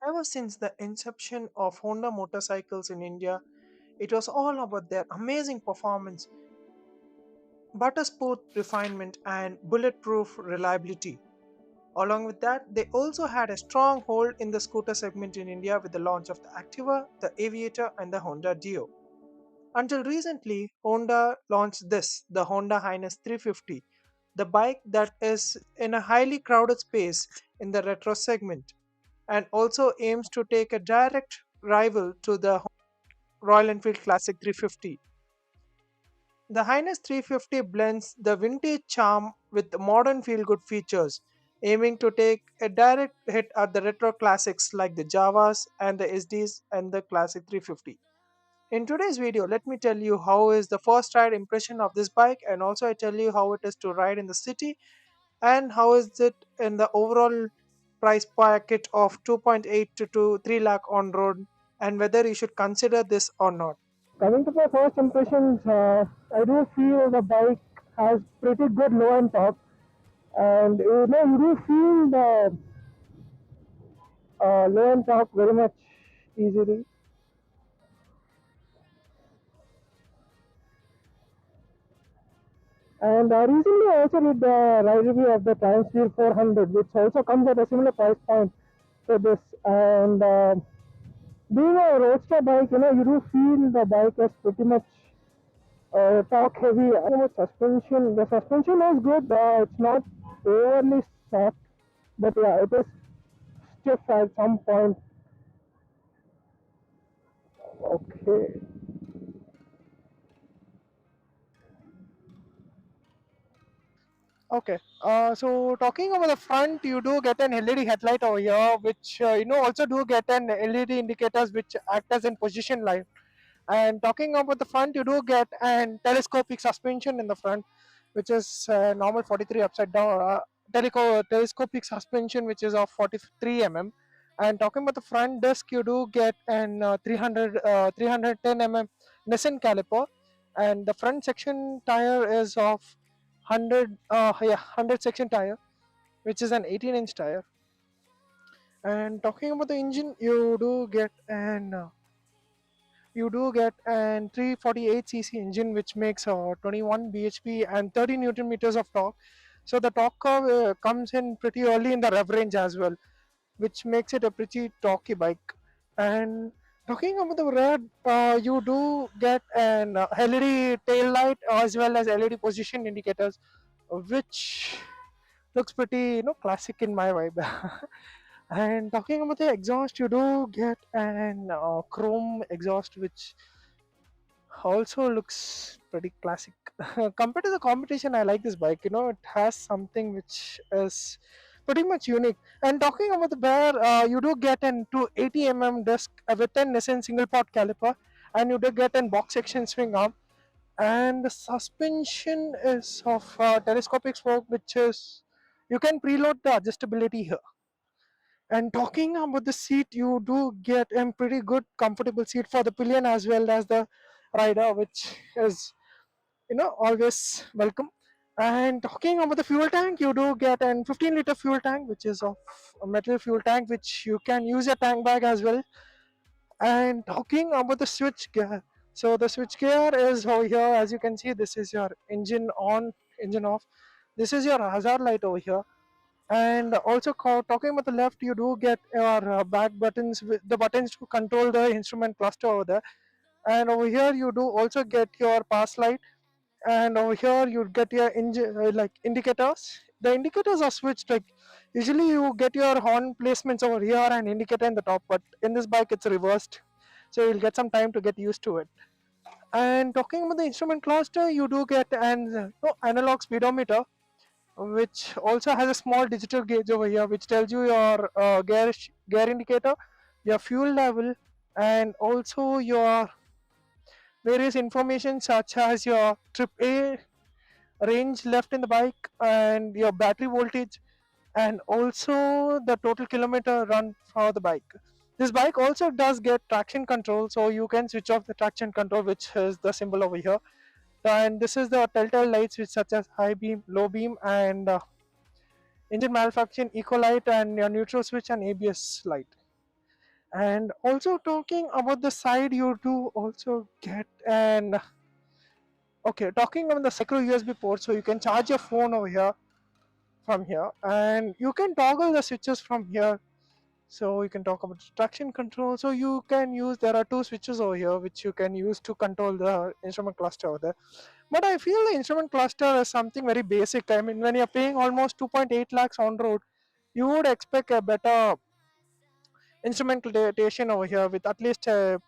Ever since the inception of Honda motorcycles in India, it was all about their amazing performance, buttersport refinement, and bulletproof reliability. Along with that, they also had a strong hold in the scooter segment in India with the launch of the Activa, the Aviator, and the Honda Dio. Until recently, Honda launched this, the Honda Hness 350, the bike that is in a highly crowded space in the retro segment and also aims to take a direct rival to the Royal Enfield Classic 350. The Highness 350 blends the vintage charm with modern feel good features, aiming to take a direct hit at the retro classics like the Javas and the SDs and the Classic 350. In today's video, let me tell you how is the first ride impression of this bike, and also I tell you how it is to ride in the city and how is it in the overall price packet of 2.8 to 3 lakh on road, and whether you should consider this or not. Coming to my first impressions, I do feel the bike has pretty good low end torque, and you do feel the low end torque very much easily. And recently, I also did the ride review of the Transfear 400, which also comes at a similar price point to this. And being a roadster bike, you do feel the bike is pretty much torque heavy. And with suspension, the suspension is good. It's not overly soft, but yeah, it is stiff at some point. Okay. Okay. So talking about the front, you do get an LED headlight over here, which also do get an LED indicators which act as in position light. And talking about the front, you do get an telescopic suspension in the front, which is normal 43 upside down telescopic suspension, which is of 43 mm. And talking about the front disc, you do get an 310 mm Nissan caliper, and the front section tire is of 100 section tire, which is an 18-inch tire. And talking about the engine, you do get an 348 cc engine, which makes 21 bhp and 30 newton meters of torque. So the torque curve comes in pretty early in the rev range as well, which makes it a pretty torquey bike. And talking about the rear, you do get an LED tail light as well as LED position indicators, which looks pretty classic in my vibe. And talking about the exhaust, you do get an chrome exhaust, which also looks pretty classic. Compared to the competition, I like this bike. It has something which is pretty much unique. And talking about the bear, you do get an 280 mm disc with a Nissan single pot caliper, and you do get an box section swing arm. And the suspension is of telescopic spoke, which is you can preload the adjustability here. And talking about the seat, you do get a pretty good comfortable seat for the pillion as well as the rider, which is always welcome. And talking about the fuel tank, you do get an 15-liter fuel tank, which is of a metal fuel tank, which you can use a tank bag as well. And talking about the switch gear, so the switch gear is over here. As you can see, this is your engine on, engine off. This is your hazard light over here. And also talking about the left, you do get your back buttons with the buttons to control the instrument cluster over there. And over here you do also get your pass light, and over here you get your engine like indicators. The indicators are switched, like usually you get your horn placements over here and indicator in the top, but in this bike it's reversed, so you'll get some time to get used to it. And talking about the instrument cluster, you do get an analog speedometer, which also has a small digital gauge over here, which tells you your gear indicator, your fuel level, and also your various information such as your trip A range left in the bike and your battery voltage, and also the total kilometer run for the bike. This bike also does get traction control, so you can switch off the traction control, which is the symbol over here. And this is the telltale lights, which such as high beam, low beam, and engine malfunction, eco light, and your neutral switch and ABS light. And also talking about the side, you do also get an okay, talking about the secure USB port, so you can charge your phone over here from here, and you can toggle the switches from here. So you can talk about traction control. So you can use, there are two switches over here which you can use to control the instrument cluster over there. But I feel the instrument cluster is something very basic. I mean, when you're paying almost 2.8 lakhs on road, you would expect a better instrumentation over here with at least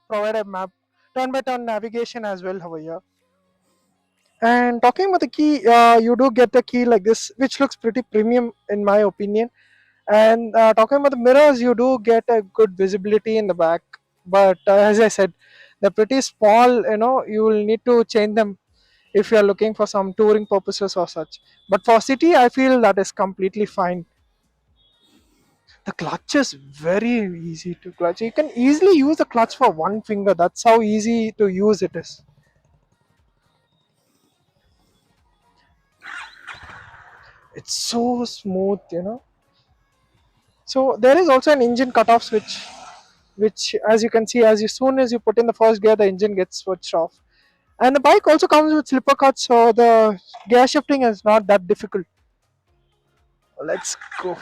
provide a map, turn by turn navigation as well over here. And talking about the key, you do get a key like this, which looks pretty premium in my opinion. And talking about the mirrors, you do get a good visibility in the back. But as I said, they're pretty small. You know, you will need to change them if you are looking for some touring purposes or such. But for city, I feel that is completely fine. The clutch is very easy to clutch. You can easily use the clutch for one finger. That's how easy to use it is. It's so smooth, you know. So there is also an engine cutoff switch, which as you can see, soon as you put in the first gear, the engine gets switched off. And the bike also comes with slipper cuts, so the gear shifting is not that difficult. Let's go.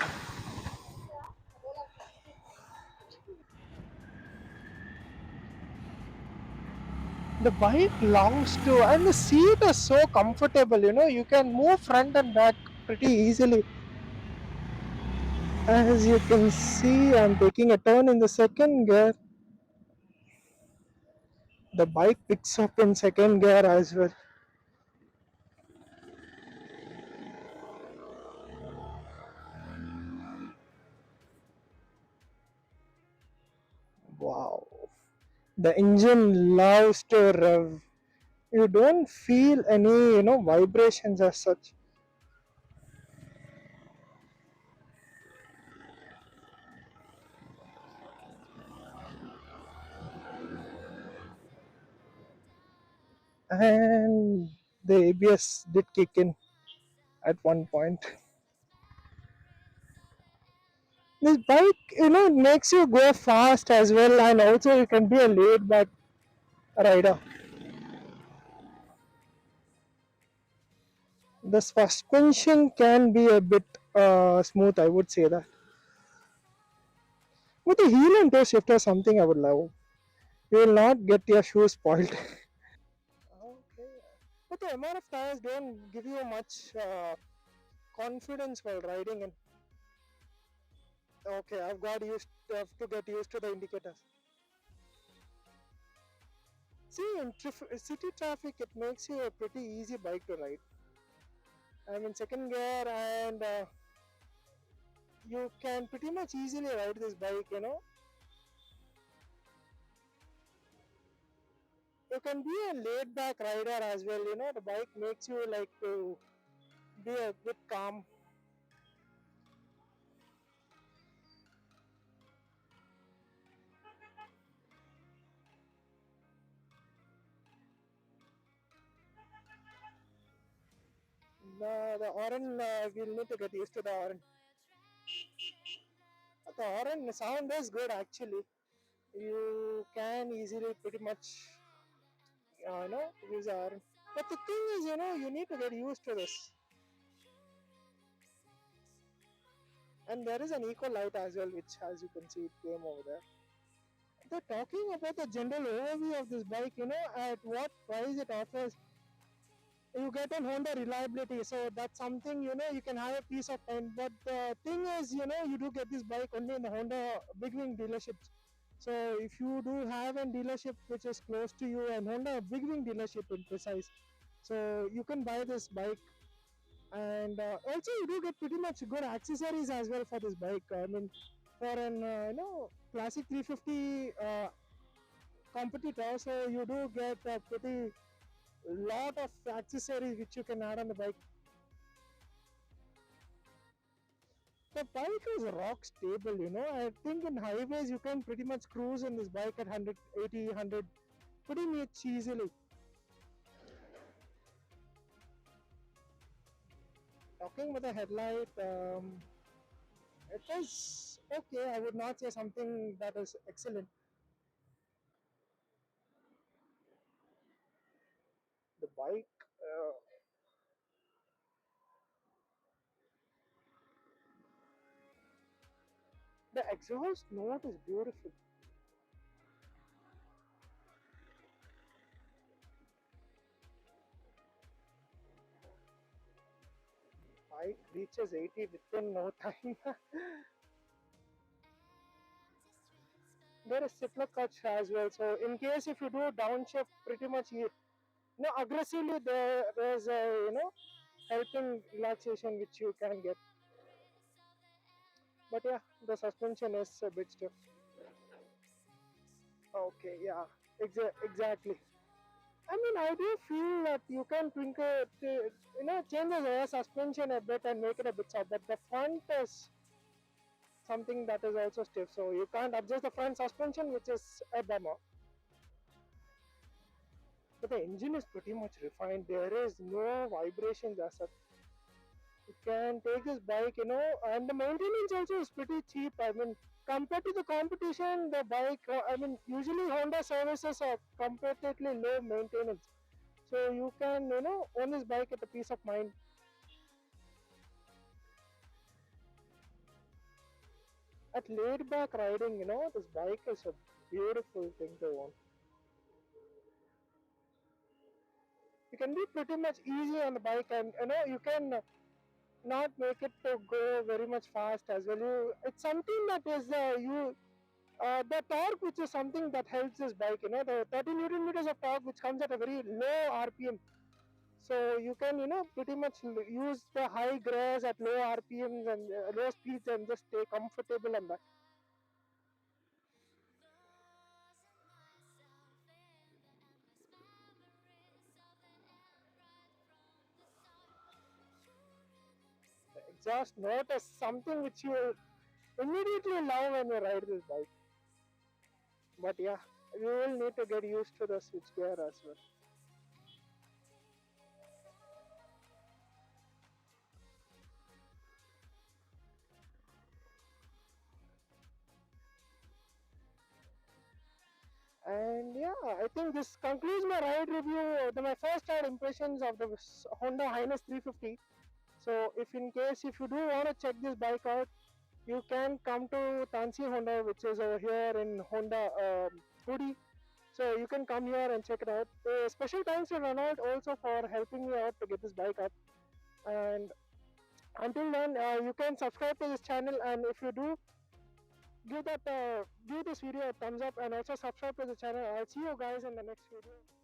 The bike longs to, and the seat is so comfortable. You know, you can move front and back pretty easily. As you can see, I'm taking a turn in the second gear. The bike picks up in second gear as well. Wow. The engine loves to rev. You don't feel any, vibrations as such. And the ABS did kick in at one point. This bike, makes you go fast as well, and also you can be a laid back rider. The suspension can be a bit smooth, I would say that. But the heel and toe shift is something I would love. You will not get your shoes spoiled. Okay. But the MRF tires don't give you much confidence while riding in. Okay, have to get used to the indicators. See, in city traffic, it makes you a pretty easy bike to ride. I'm in second gear, and you can pretty much easily ride this bike. You can be a laid back rider as well. The bike makes you like to be a bit calm. The horn, we'll need to get used to the horn. The horn sound is good actually. You can easily pretty much, use the horn. But the thing is, you need to get used to this. And there is an eco light as well, which, as you can see, it came over there. So talking about the general overview of this bike, at what price it offers, you get a Honda reliability. So that's something, you can have a peace of mind. But the thing is, you do get this bike only in the Honda big wing dealerships. So if you do have a dealership which is close to you, and Honda big wing dealership in precise, so you can buy this bike. And also you do get pretty much good accessories as well for this bike. I mean, for an classic 350 competitor, so you do get a pretty lot of accessories which you can add on the bike. The bike is rock stable. I think in highways you can pretty much cruise in this bike at 180, 100 pretty much easily. Talking about the headlight, it is okay. I would not say something that is excellent. The bike, the exhaust note is beautiful. Bike reaches 80 within no time. There is cyclic clutch as well. So in case if you do downshift, pretty much aggressively there's a helping relaxation which you can get. But yeah, the suspension is a bit stiff. Okay, yeah, exactly. I mean, I do feel that you can twinkle, change the rear suspension a bit and make it a bit soft. But the front is something that is also stiff, so you can't adjust the front suspension, which is a bummer. But the engine is pretty much refined. There is no vibrations as such. You can take this bike, and the maintenance also is pretty cheap. I mean, compared to the competition, the bike, usually Honda services are comparatively low maintenance. So you can, own this bike at a peace of mind. At laid back riding, this bike is a beautiful thing to own. You can be pretty much easy on the bike, and you can not make it to go very much fast as well. It's something that is the torque, which is something that helps this bike. The 30 newton meters of torque, which comes at a very low RPM. So you can pretty much use the high grass at low RPMs and low speeds and just stay comfortable on that. The exhaust note is something which you immediately love when you ride this bike. But yeah, you will need to get used to the switch gear as well. And yeah, I think this concludes my ride review. My first ride impressions of the Honda Hness 350. So if you do want to check this bike out, you can come to Tansi Honda, which is over here in Honda Hoodie. So you can come here and check it out. Special thanks to Ronald also for helping me out to get this bike up. And until then, you can subscribe to this channel, and if you do, give this video a thumbs up and also subscribe to the channel. I'll see you guys in the next video.